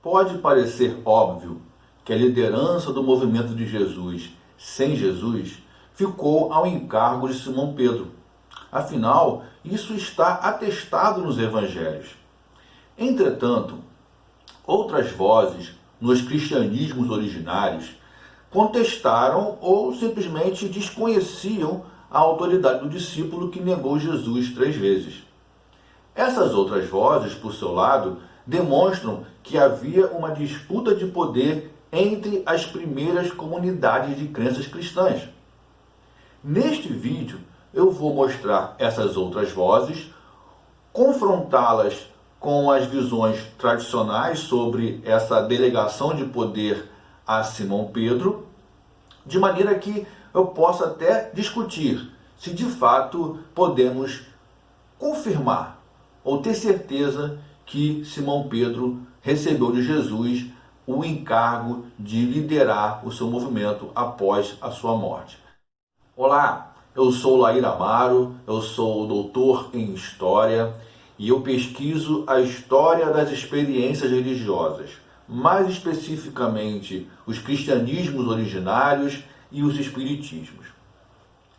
Pode parecer óbvio que a liderança do movimento de Jesus sem Jesus ficou ao encargo de Simão Pedro. Afinal, isso está atestado nos evangelhos. Entretanto, outras vozes nos cristianismos originários contestaram ou simplesmente desconheciam a autoridade do discípulo que negou Jesus 3 vezes. Essas outras vozes, por seu lado, demonstram que havia uma disputa de poder entre as primeiras comunidades de crenças cristãs. Neste vídeo, eu vou mostrar essas outras vozes, confrontá-las com as visões tradicionais sobre essa delegação de poder a Simão Pedro, de maneira que eu possa até discutir se de fato podemos confirmar ou ter certeza que Simão Pedro recebeu de Jesus o encargo de liderar o seu movimento após a sua morte. Olá, eu sou Lair Amaro, eu sou doutor em História e eu pesquiso a história das experiências religiosas, mais especificamente os cristianismos originários e os espiritismos.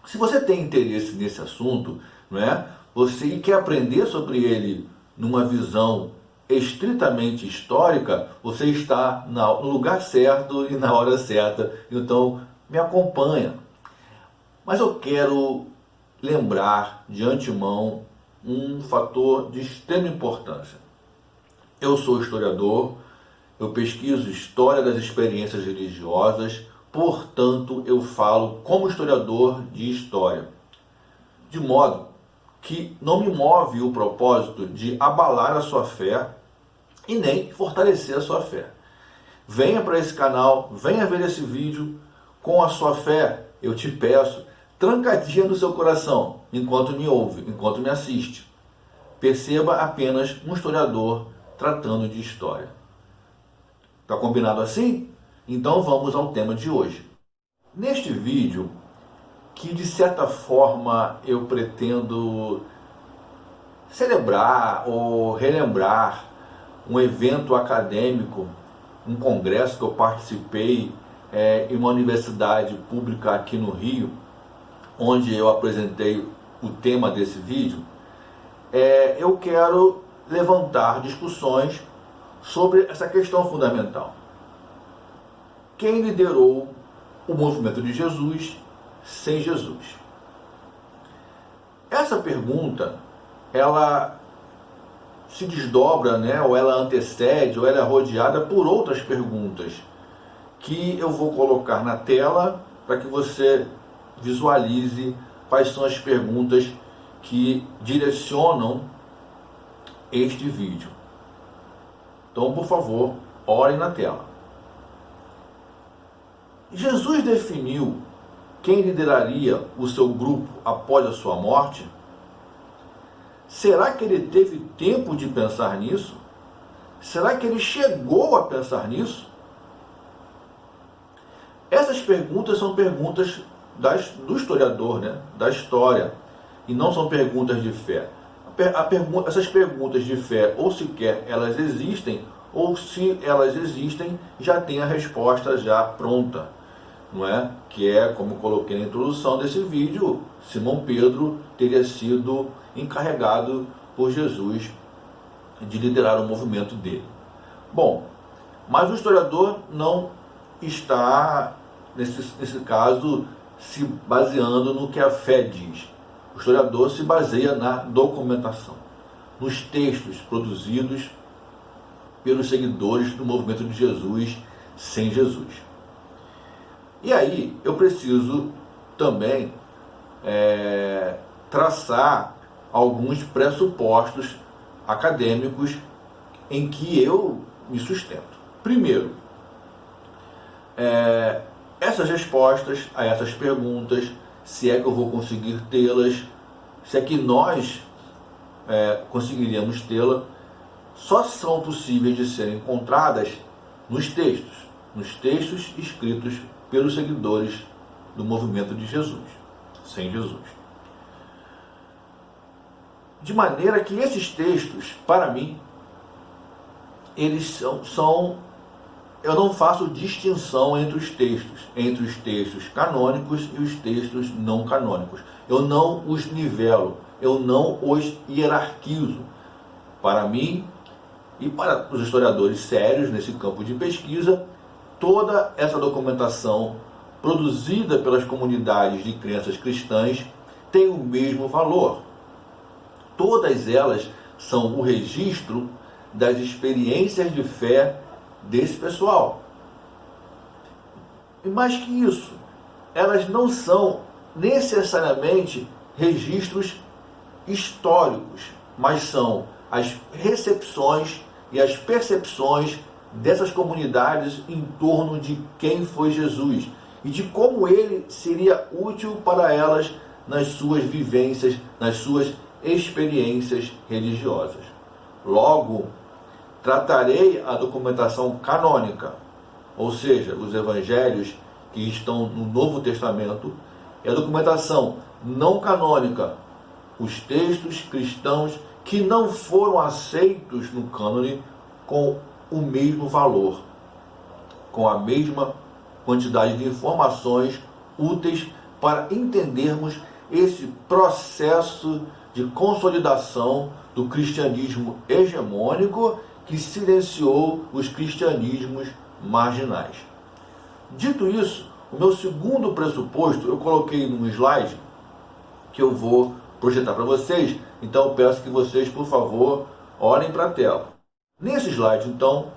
Se você tem interesse nesse assunto, não é? Você quer aprender sobre ele numa visão estritamente histórica, você está no lugar certo e na hora certa, então me acompanha. Mas eu quero lembrar de antemão um fator de extrema importância. Eu sou historiador, eu pesquiso história das experiências religiosas, portanto eu falo como historiador de história. De modo que não me move o propósito de abalar a sua fé e nem fortalecer a sua fé. Venha para esse canal, venha ver esse vídeo com a sua fé, eu te peço, trancadinha no seu coração, enquanto me ouve, enquanto me assiste. Perceba apenas um historiador tratando de história. Tá combinado assim? Então vamos ao tema de hoje. Neste vídeo, que de certa forma eu pretendo celebrar ou relembrar um evento acadêmico, um congresso que eu participei em uma universidade pública aqui no Rio, onde eu apresentei o tema desse vídeo, eu quero levantar discussões sobre essa questão fundamental. Quem liderou o movimento de Jesus sem Jesus? Essa pergunta, ela se desdobra, né, ou ela antecede, ou ela é rodeada por outras perguntas que eu vou colocar na tela para que você visualize quais são as perguntas que direcionam este vídeo. Então, por favor, olhem na tela. Jesus definiu quem lideraria o seu grupo após a sua morte? Será que ele teve tempo de pensar nisso? Será que ele chegou a pensar nisso? Essas perguntas são perguntas do historiador, né? Da história, e não são perguntas de fé. Essas perguntas de fé, ou sequer elas existem, ou se elas existem, já tem a resposta já pronta, não é? Que é, como coloquei na introdução desse vídeo, Simão Pedro teria sido encarregado por Jesus de liderar o movimento dele. Bom, mas o historiador não está, nesse caso, se baseando no que a fé diz. O historiador se baseia na documentação, nos textos produzidos pelos seguidores do movimento de Jesus sem Jesus. E aí eu preciso também traçar alguns pressupostos acadêmicos em que eu me sustento. Primeiro, essas respostas a essas perguntas, se é que eu vou conseguir tê-las, se é que nós conseguiríamos tê-la, só são possíveis de serem encontradas nos textos escritos pelos seguidores do movimento de Jesus, sem Jesus. De maneira que esses textos, para mim, eles eu não faço distinção entre os textos canônicos e os textos não canônicos. Eu não os nivelo, eu não os hierarquizo. Para mim e para os historiadores sérios nesse campo de pesquisa, toda essa documentação produzida pelas comunidades de crenças cristãs tem o mesmo valor. Todas elas são o registro das experiências de fé desse pessoal. E mais que isso, elas não são necessariamente registros históricos, mas são as recepções e as percepções dessas comunidades em torno de quem foi Jesus e de como ele seria útil para elas nas suas vivências, nas suas experiências religiosas. Logo, tratarei a documentação canônica, ou seja, os evangelhos que estão no Novo Testamento, e a documentação não canônica, os textos cristãos que não foram aceitos no cânone com o mesmo valor, com a mesma quantidade de informações úteis para entendermos esse processo de consolidação do cristianismo hegemônico que silenciou os cristianismos marginais. Dito isso, o meu segundo pressuposto eu coloquei num slide que eu vou projetar para vocês, então eu peço que vocês, por favor, olhem para a tela. Nesse slide, então,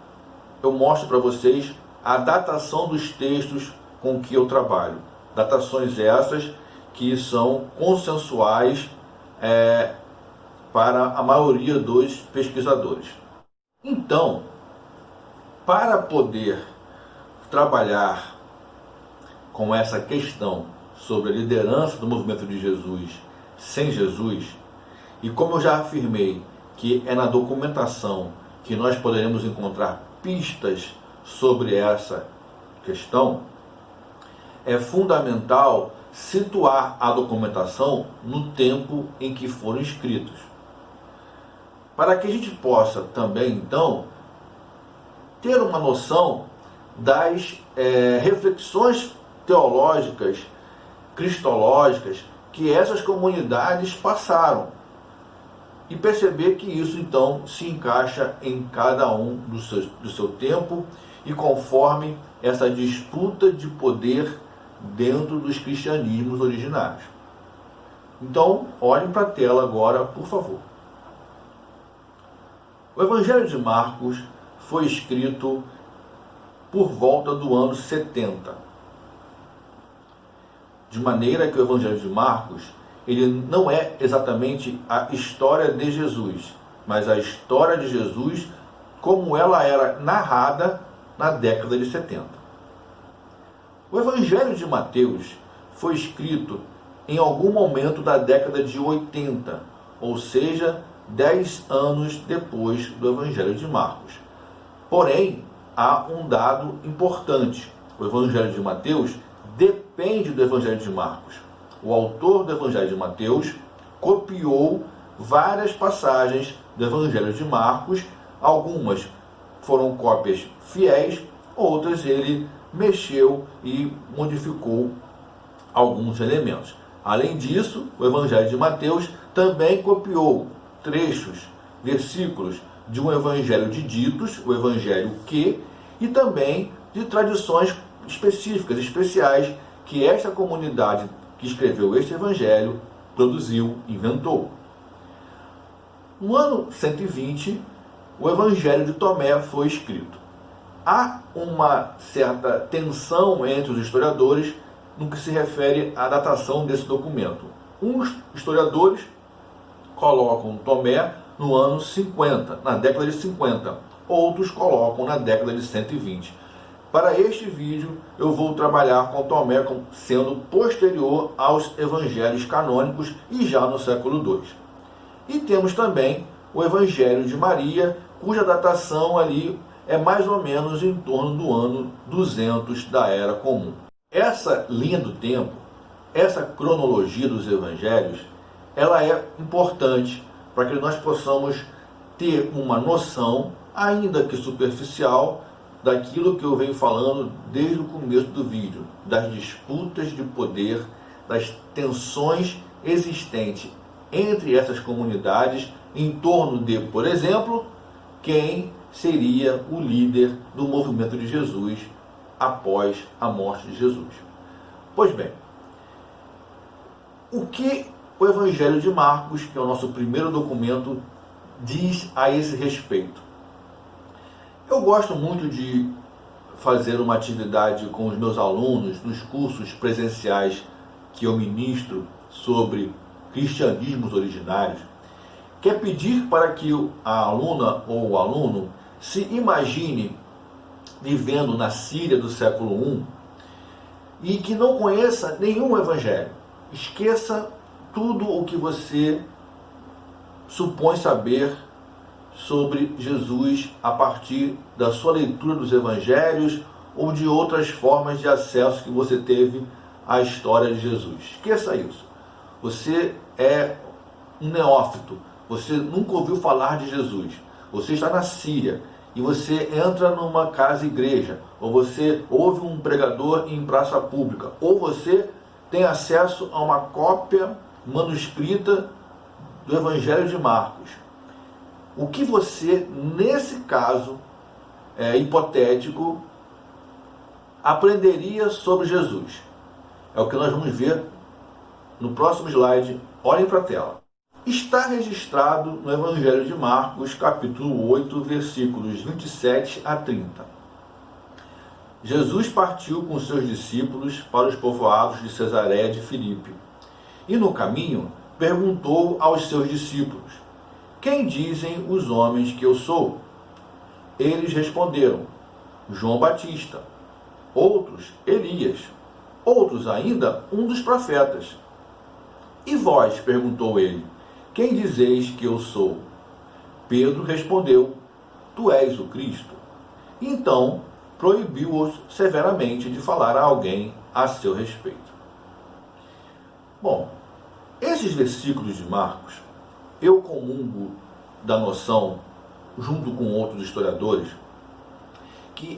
eu mostro para vocês a datação dos textos com que eu trabalho. Datações essas que são consensuais para a maioria dos pesquisadores. Então, para poder trabalhar com essa questão sobre a liderança do movimento de Jesus sem Jesus, e como eu já afirmei que é na documentação que nós poderemos encontrar pistas sobre essa questão, é fundamental situar a documentação no tempo em que foram escritos. Para que a gente possa também, então, ter uma noção das reflexões teológicas, cristológicas, que essas comunidades passaram. E perceber que isso, então, se encaixa em cada um do seu tempo e conforme essa disputa de poder dentro dos cristianismos originários. Então, olhem para a tela agora, por favor. O Evangelho de Marcos foi escrito por volta do ano 70. De maneira que o Evangelho de Marcos, ele não é exatamente a história de Jesus, mas a história de Jesus como ela era narrada na década de 70. O Evangelho de Mateus foi escrito em algum momento da década de 80, ou seja, 10 anos depois do Evangelho de Marcos. Porém, há um dado importante. O Evangelho de Mateus depende do Evangelho de Marcos. O autor do Evangelho de Mateus copiou várias passagens do Evangelho de Marcos, algumas foram cópias fiéis, outras ele mexeu e modificou alguns elementos. Além disso, o Evangelho de Mateus também copiou trechos, versículos de um Evangelho de ditos, o Evangelho e também de tradições específicas, especiais, que esta comunidade que escreveu este Evangelho produziu, inventou. No ano 120, o Evangelho de Tomé foi escrito. Há uma certa tensão entre os historiadores no que se refere à datação desse documento. Uns historiadores colocam Tomé no ano 50, na década de 50. Outros colocam na década de 120. Para este vídeo, eu vou trabalhar com Tomé sendo posterior aos evangelhos canônicos e já no século II. E temos também o Evangelho de Maria, cuja datação ali é mais ou menos em torno do ano 200 da Era Comum. Essa linha do tempo, essa cronologia dos evangelhos, ela é importante para que nós possamos ter uma noção ainda que superficial, daquilo que eu venho falando desde o começo do vídeo, das disputas de poder, das tensões existentes entre essas comunidades em torno de, por exemplo, quem seria o líder do movimento de Jesus após a morte de Jesus. Pois bem, o que o Evangelho de Marcos, que é o nosso primeiro documento, diz a esse respeito? Eu gosto muito de fazer uma atividade com os meus alunos nos cursos presenciais que eu ministro sobre cristianismos originários, que é pedir para que a aluna ou o aluno se imagine vivendo na Síria do século I e que não conheça nenhum evangelho. Esqueça tudo o que você supõe saber sobre Jesus a partir da sua leitura dos evangelhos ou de outras formas de acesso que você teve à história de Jesus. Esqueça isso. Você é um neófito, você nunca ouviu falar de Jesus, você está na Síria e você entra numa casa-igreja, ou você ouve um pregador em praça pública, ou você tem acesso a uma cópia manuscrita do Evangelho de Marcos. O que você, nesse caso hipotético, aprenderia sobre Jesus? É o que nós vamos ver no próximo slide. Olhem para a tela. Está registrado no Evangelho de Marcos, capítulo 8, versículos 27 a 30. Jesus partiu com seus discípulos para os povoados de Cesareia de Filipe. E no caminho perguntou aos seus discípulos: quem dizem os homens que eu sou? Eles responderam: João Batista. Outros, Elias. Outros ainda, um dos profetas. E vós, perguntou ele, quem dizeis que eu sou? Pedro respondeu: tu és o Cristo. Então proibiu-os severamente de falar a alguém a seu respeito. Bom, esses versículos de Marcos, eu comungo da noção, junto com outros historiadores, que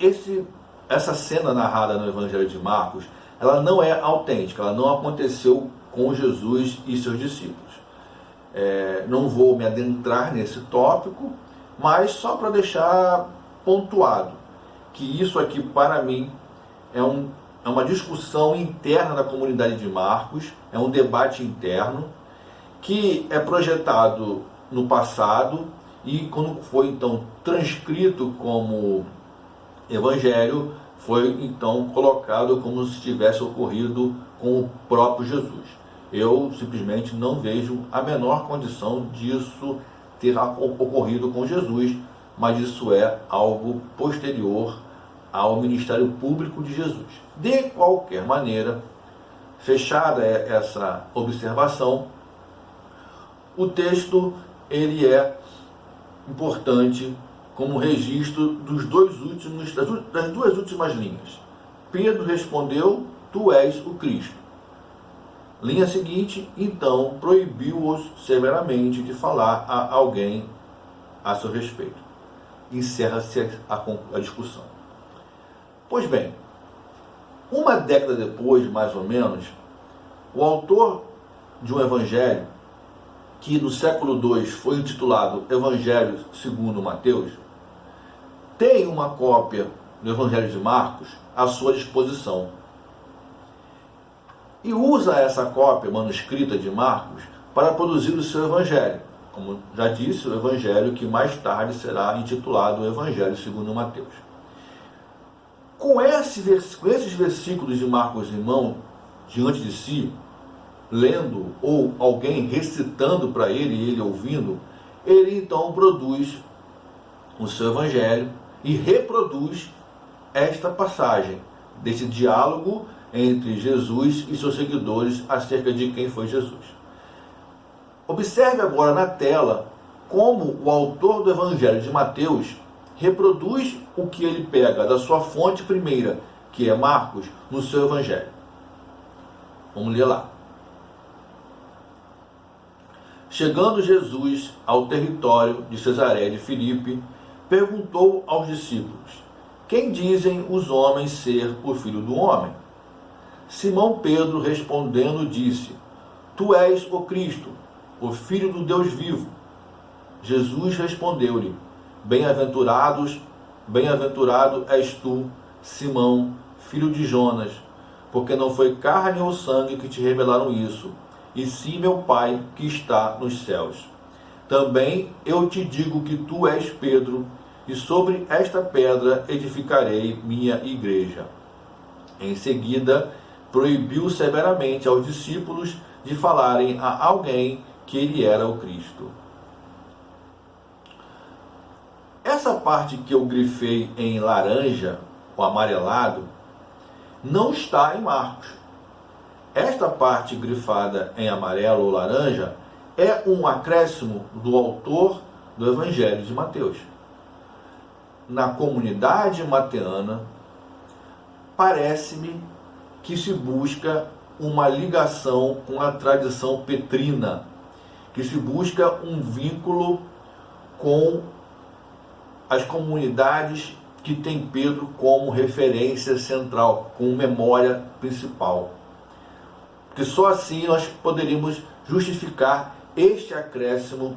essa cena narrada no Evangelho de Marcos, ela não é autêntica, ela não aconteceu com Jesus e seus discípulos. Não vou me adentrar nesse tópico, mas só para deixar pontuado que isso aqui, para mim, é uma discussão interna da comunidade de Marcos, é um debate interno, que é projetado no passado e quando foi então transcrito como evangelho, foi então colocado como se tivesse ocorrido com o próprio Jesus. Eu simplesmente não vejo a menor condição disso ter ocorrido com Jesus, mas isso é algo posterior ao ministério público de Jesus. De qualquer maneira, fechada essa observação, o texto ele é importante como registro das duas últimas linhas. Pedro respondeu: tu és o Cristo. Linha seguinte, então proibiu-os severamente de falar a alguém a seu respeito. Encerra-se a discussão. Pois bem, uma década depois, mais ou menos, o autor de um evangelho, que no século II foi intitulado Evangelho segundo Mateus, tem uma cópia do Evangelho de Marcos à sua disposição. E usa essa cópia manuscrita de Marcos para produzir o seu evangelho. Como já disse, o evangelho que mais tarde será intitulado Evangelho segundo Mateus. Com esses versículos de Marcos em mão, diante de si, lendo ou alguém recitando para ele e ele ouvindo, ele então produz o seu evangelho e reproduz esta passagem desse diálogo entre Jesus e seus seguidores acerca de quem foi Jesus. Observe agora na tela como o autor do Evangelho de Mateus reproduz o que ele pega da sua fonte primeira, que é Marcos, no seu Evangelho. Vamos ler lá. Chegando Jesus ao território de Cesareia de Filipe, perguntou aos discípulos: quem dizem os homens ser o Filho do Homem? Simão Pedro respondendo disse: tu és o Cristo, o Filho do Deus vivo. Jesus respondeu-lhe: bem-aventurado és tu, Simão, filho de Jonas, porque não foi carne ou sangue que te revelaram isso, e sim meu Pai que está nos céus. Também eu te digo que tu és Pedro, e sobre esta pedra edificarei minha igreja. Em seguida, proibiu severamente aos discípulos de falarem a alguém que ele era o Cristo. Essa parte que eu grifei em laranja, o amarelado, não está em Marcos. Esta parte grifada em amarelo ou laranja é um acréscimo do autor do Evangelho de Mateus. Na comunidade mateana, parece-me que se busca uma ligação com a tradição petrina, que se busca um vínculo com as comunidades que tem Pedro como referência central, como memória principal. Porque só assim nós poderíamos justificar este acréscimo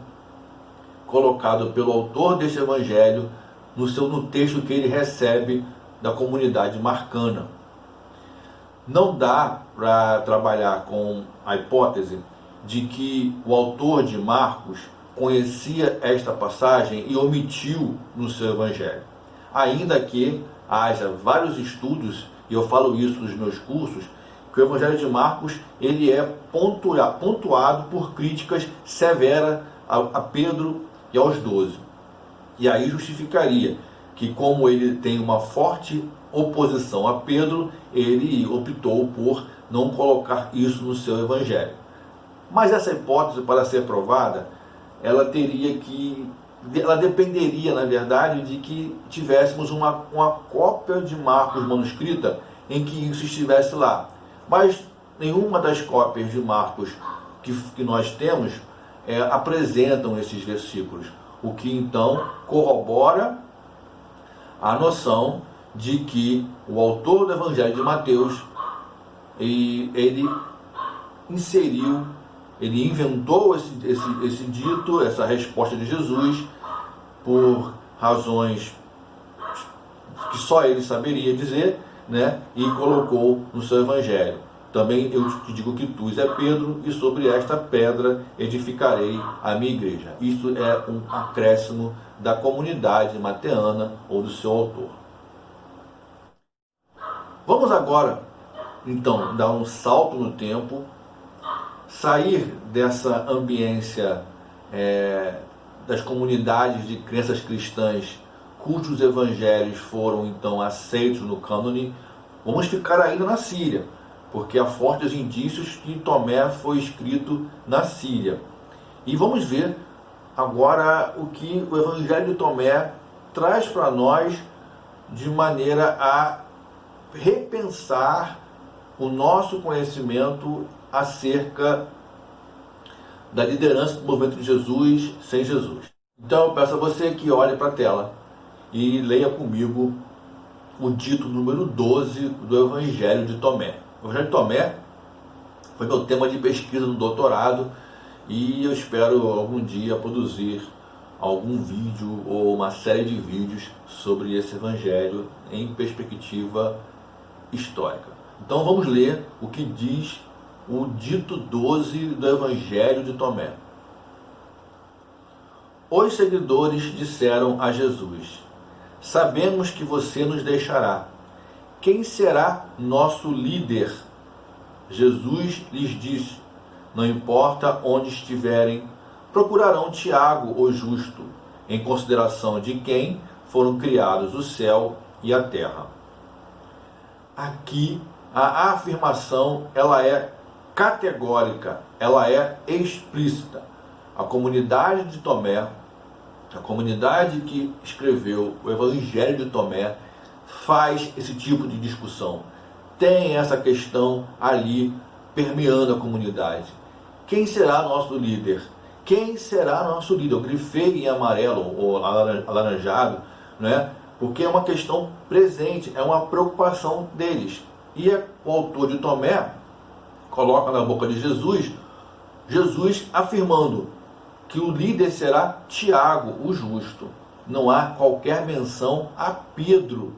colocado pelo autor deste evangelho no texto que ele recebe da comunidade marcana. Não dá para trabalhar com a hipótese de que o autor de Marcos conhecia esta passagem e omitiu no seu evangelho. Ainda que haja vários estudos, e eu falo isso nos meus cursos, que o evangelho de Marcos ele é pontuado por críticas severas a Pedro e aos 12. E aí justificaria que, como ele tem uma forte oposição a Pedro, ele optou por não colocar isso no seu evangelho. Mas essa hipótese, para ser provada, ela dependeria, na verdade, de que tivéssemos uma cópia de Marcos manuscrita em que isso estivesse lá. Mas nenhuma das cópias de Marcos que nós temos apresentam esses versículos, o que então corrobora a noção de que o autor do Evangelho de Mateus ele inventou esse dito, essa resposta de Jesus, por razões que só ele saberia dizer, né? E colocou no seu evangelho. Também eu te digo que tu és Pedro, e sobre esta pedra edificarei a minha igreja. Isso é um acréscimo da comunidade mateana ou do seu autor. Vamos agora, então, dar um salto no tempo, sair dessa ambiência das comunidades de crenças cristãs cujos evangelhos foram então aceitos no cânone. Vamos ficar ainda na Síria, porque há fortes indícios que Tomé foi escrito na Síria. E vamos ver agora o que o evangelho de Tomé traz para nós de maneira a repensar o nosso conhecimento acerca da liderança do movimento de Jesus sem Jesus. Então eu peço a você que olhe para a tela e leia comigo o dito número 12 do Evangelho de Tomé. O Evangelho de Tomé foi meu tema de pesquisa no doutorado e eu espero algum dia produzir algum vídeo ou uma série de vídeos sobre esse Evangelho em perspectiva histórica. Então vamos ler o que diz o dito 12 do Evangelho de Tomé. Os seguidores disseram a Jesus: sabemos que você nos deixará. Quem será nosso líder? Jesus lhes disse: não importa onde estiverem, procurarão Tiago, o justo, em consideração de quem foram criados o céu e a terra. Aqui a afirmação ela é categórica, ela é explícita. A comunidade de Tomé, a comunidade que escreveu o Evangelho de Tomé, faz esse tipo de discussão. Tem essa questão ali permeando a comunidade. Quem será nosso líder? quem será nosso líder? Eu grifei em amarelo ou alaranjado, né? Porque é uma questão presente, é uma preocupação deles. E o autor de Tomé coloca na boca de Jesus, Jesus afirmando que o líder será Tiago, o justo. Não há qualquer menção a Pedro.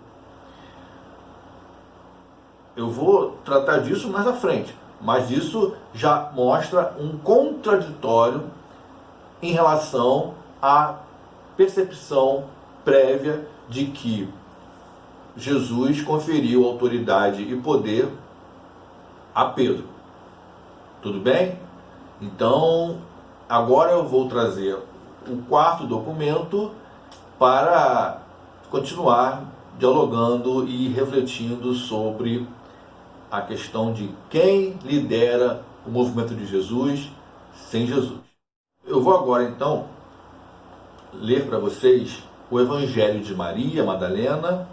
Eu vou tratar disso mais à frente, mas isso já mostra um contraditório em relação à percepção prévia de que Jesus conferiu autoridade e poder a Pedro. Tudo bem? Então, agora eu vou trazer o quarto documento para continuar dialogando e refletindo sobre a questão de quem lidera o movimento de Jesus sem Jesus. Eu vou agora, então, ler para vocês o Evangelho de Maria Madalena,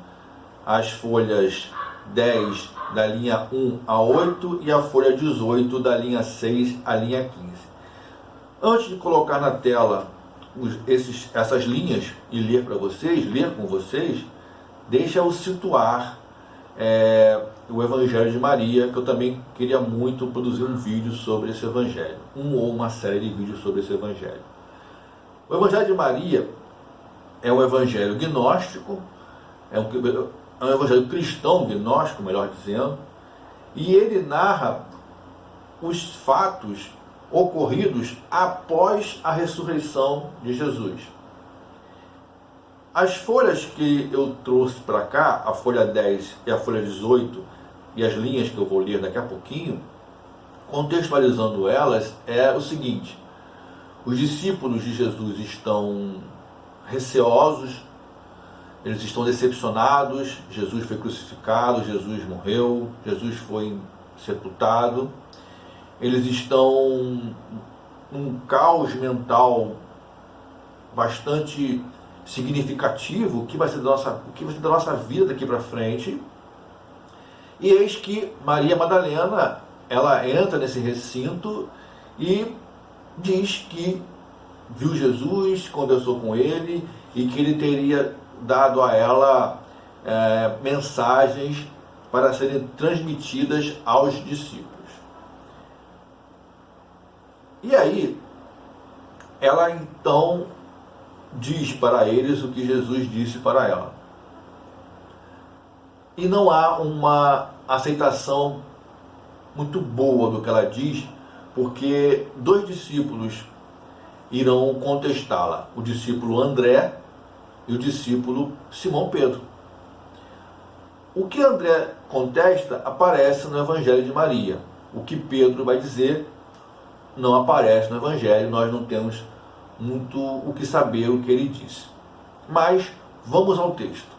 as folhas 10 da linha 1 a 8 e a folha 18 da linha 6 à linha 15. Antes de colocar na tela essas linhas e ler para vocês, ler com vocês, deixa eu situar o Evangelho de Maria, que eu também queria muito produzir um vídeo sobre esse Evangelho, ou uma série de vídeos sobre esse Evangelho. O Evangelho de Maria é um Evangelho gnóstico, é um Evangelho cristão gnóstico, melhor dizendo, e ele narra os fatos ocorridos após a ressurreição de Jesus. As folhas que eu trouxe para cá, a folha 10 e a folha 18, e as linhas que eu vou ler daqui a pouquinho, contextualizando elas, é o seguinte: os discípulos de Jesus estão receosos, eles estão decepcionados, Jesus foi crucificado, Jesus morreu, Jesus foi sepultado, eles estão num caos mental bastante significativo, o que vai ser da nossa vida daqui para frente. E eis que Maria Madalena, ela entra nesse recinto e diz que viu Jesus, conversou com ele e que ele teria dado a ela mensagens para serem transmitidas aos discípulos. E aí, ela então diz para eles o que Jesus disse para ela. E não há uma aceitação muito boa do que ela diz, porque dois discípulos irão contestá-la, o discípulo André e o discípulo Simão Pedro. O que André contesta aparece no Evangelho de Maria. O que Pedro vai dizer não aparece no Evangelho, nós não temos muito o que saber o que ele disse. Mas vamos ao texto.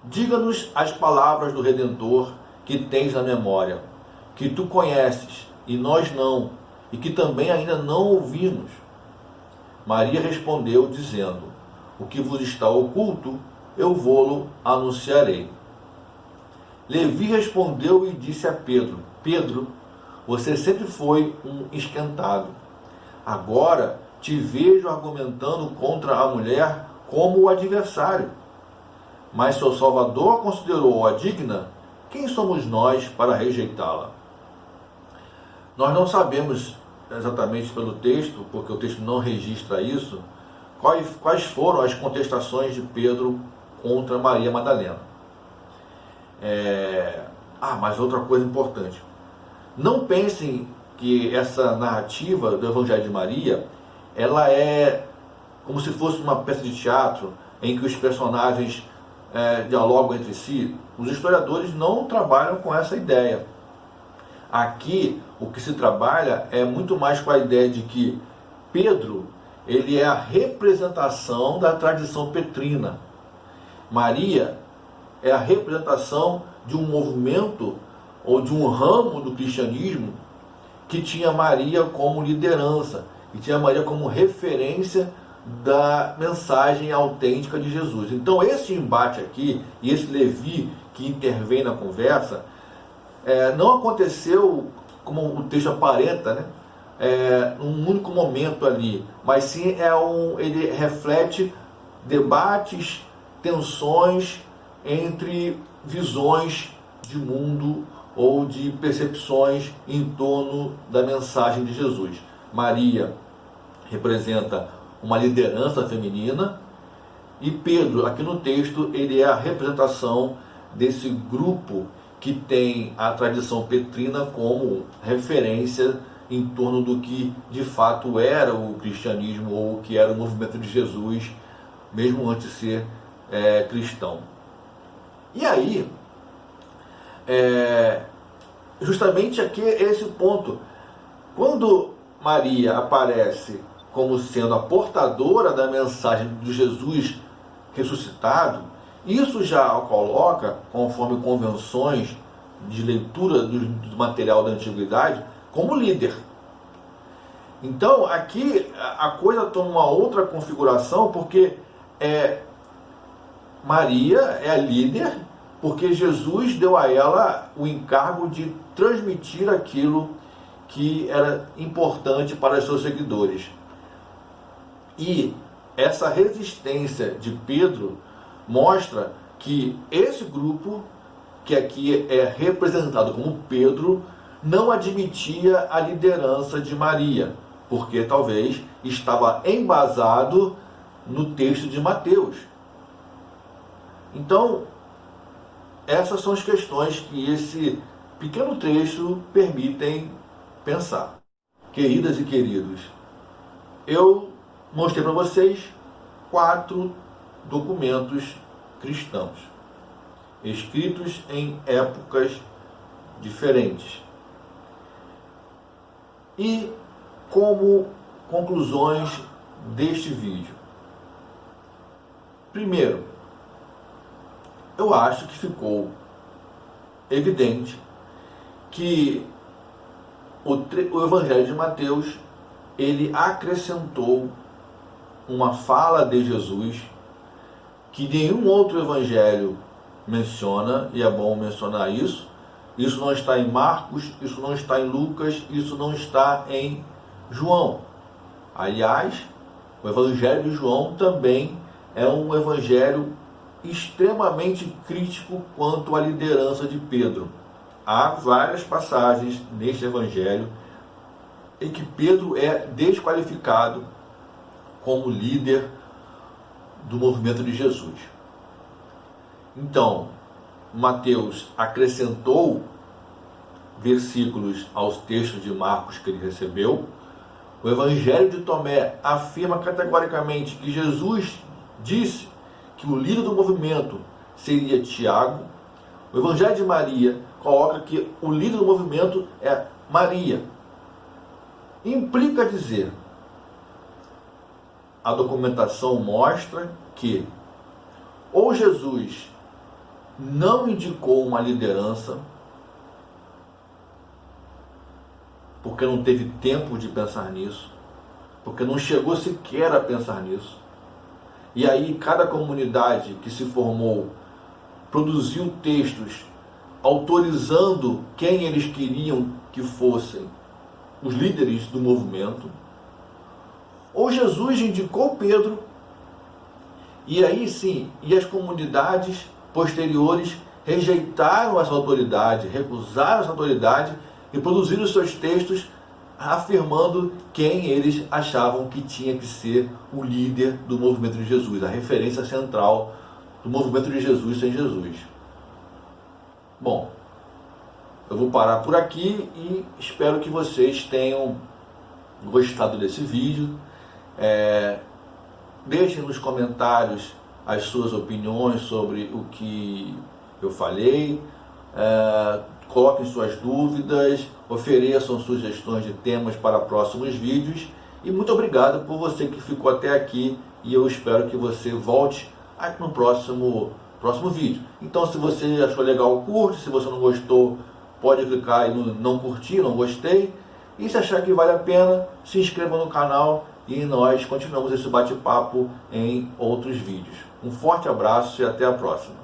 Diga-nos as palavras do Redentor que tens na memória, que tu conheces e nós não, e que também ainda não ouvimos. Maria respondeu, dizendo: o que vos está oculto, eu vô-lo anunciarei. Levi respondeu e disse a Pedro: Pedro, você sempre foi um esquentado. Agora te vejo argumentando contra a mulher como o adversário. Mas se o Salvador considerou-a digna, quem somos nós para rejeitá-la? Nós não sabemos exatamente pelo texto, porque o texto não registra isso, quais foram as contestações de Pedro contra Maria Madalena. Mas outra coisa importante. Não pensem que essa narrativa do Evangelho de Maria, ela é como se fosse uma peça de teatro em que os personagens dialogam entre si. Os historiadores não trabalham com essa ideia. Aqui, o que se trabalha é muito mais com a ideia de que Pedro, ele é a representação da tradição petrina. Maria é a representação de um movimento ou de um ramo do cristianismo que tinha Maria como liderança e tinha Maria como referência da mensagem autêntica de Jesus. Então esse embate aqui, e esse Levi que intervém na conversa, não aconteceu como o texto aparenta, né? num único momento ali, mas sim ele reflete debates, tensões entre visões de mundo ou de percepções em torno da mensagem de Jesus. Maria representa uma liderança feminina e Pedro, aqui no texto, ele é a representação desse grupo que tem a tradição petrina como referência em torno do que de fato era o cristianismo ou o que era o movimento de Jesus, mesmo antes de ser cristão. E aí, justamente aqui é esse ponto. Quando Maria aparece como sendo a portadora da mensagem de Jesus ressuscitado, isso já a coloca, conforme convenções de leitura do material da antiguidade, como líder. Então aqui a coisa toma uma outra configuração, porque Maria é a líder, porque Jesus deu a ela o encargo de transmitir aquilo que era importante para os seus seguidores. E essa resistência de Pedro mostra que esse grupo, que aqui é representado como Pedro, não admitia a liderança de Maria, porque talvez estava embasado no texto de Mateus. Então, essas são as questões que esse pequeno trecho permitem pensar. Queridas e queridos, eu mostrei para vocês 4 documentos cristãos, escritos em épocas diferentes. E como conclusões deste vídeo. Primeiro, eu acho que ficou evidente que o Evangelho de Mateus, ele acrescentou uma fala de Jesus que nenhum outro evangelho menciona, e é bom mencionar isso. Isso não está em Marcos, isso não está em Lucas, isso não está em João. Aliás, o Evangelho de João também é um evangelho extremamente crítico quanto à liderança de Pedro. Há várias passagens neste evangelho em que Pedro é desqualificado como líder do movimento de Jesus. Então, Mateus acrescentou versículos aos textos de Marcos que ele recebeu. O Evangelho de Tomé afirma categoricamente que Jesus disse que o líder do movimento seria Tiago. O Evangelho de Maria coloca que o líder do movimento é Maria. Implica dizer, a documentação mostra que ou Jesus não indicou uma liderança, porque não teve tempo de pensar nisso, porque não chegou sequer a pensar nisso. E aí cada comunidade que se formou produziu textos autorizando quem eles queriam que fossem os líderes do movimento. Ou Jesus indicou Pedro, e aí sim, e as comunidades posteriores rejeitaram essa autoridade, recusaram essa autoridade e produziram os seus textos afirmando quem eles achavam que tinha que ser o líder do movimento de Jesus, a referência central do movimento de Jesus sem Jesus. Bom, eu vou parar por aqui e espero que vocês tenham gostado desse vídeo. Deixem nos comentários as suas opiniões sobre o que eu falei, coloquem suas dúvidas, ofereçam sugestões de temas para próximos vídeos, e muito obrigado por você que ficou até aqui, e eu espero que você volte no próximo vídeo. Então, se você achou legal, curte. Se você não gostou, pode clicar aí no não curtir, não gostei, e se achar que vale a pena, se inscreva no canal e nós continuamos esse bate-papo em outros vídeos. Um forte abraço e até a próxima.